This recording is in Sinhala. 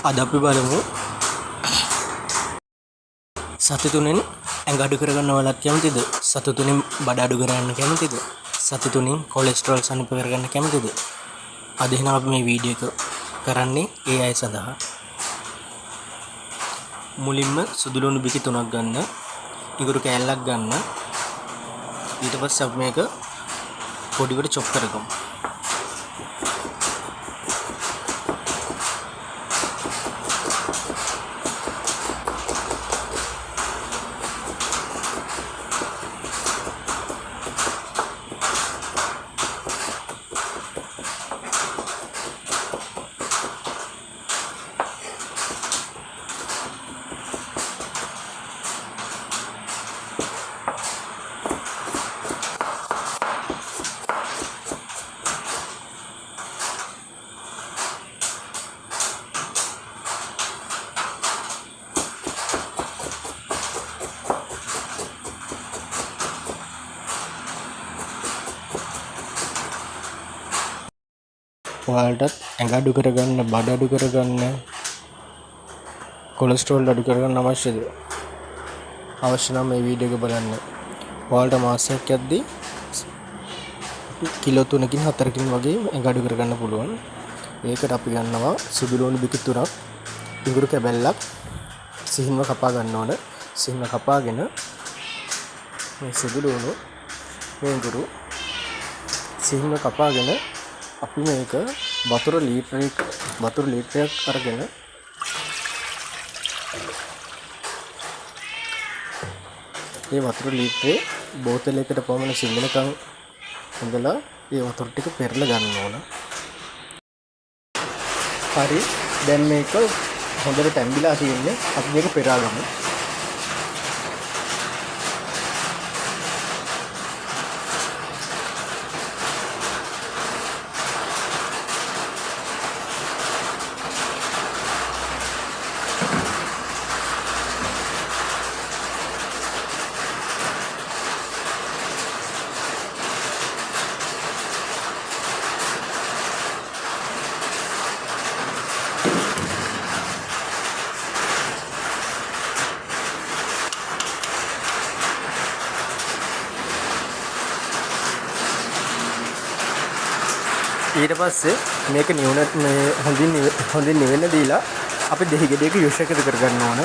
අද අපි බලමු සති තුනෙන් ඇඟ අඩු කරගන්න ඔයාලත් කැමතිද? සති තුනෙන් බඩ අඩු කරගන්න කැමතිද? සති තුනෙන් කොලෙස්ටරෝල් සනීප කරගන්න කැමතිද? අද එහෙනම් අපි මේ වීඩියෝ එක කරන්නේ ඒ අය සඳහා. මුලින්ම සුදු ලුණු බිකි 3ක් ගන්න, ඉඟුරු කෑල්ලක් ගන්න. ඊට පස්සේ අපි මේක පොඩිවට චොප් කරගමු. ඔයාලටත් ඇඟ අඩු කරගන්න, බඩ අඩු කරගන්න, කොලෙස්ටරෝල් අඩු කරගන්න අවශ්‍යද? අවශ්‍ය නම් මේ වීඩියෝ එක බලන්න. ඔයාලට මාසයක් යද්දී කිලෝ 3කින් 4කින් වගේ ඇඟ අඩු කරගන්න පුළුවන්. ඒකට අපි ගන්නවා සුදු ලුණු බිකි 3ක්, ඉඟුරු කැබැල්ලක් සිහින්ව කපා ගන්න ඕන. සිහින්ව කපාගෙන මේ සුදු ලුණු, මේ ඉඟුරු සිහින්ව කපාගෙන අපි මේක වතුර ලීටරයක් අරගෙන මේ වතුර ලීටරේ බෝතලයකට පමණ සිඳනකම් හොඳලා මේ වතුර ටික පෙරලා ගන්න ඕන. හරි, දැන් මේක හොඳට තැම්බිලා තියෙන්නේ. අපි මේක පෙරාගමු. ඊට පස්සේ මේක හොඳින් නිවෙන්න දීලා අපි දෙහි ගෙඩියක යොෂ එකතු කරගන්න ඕන.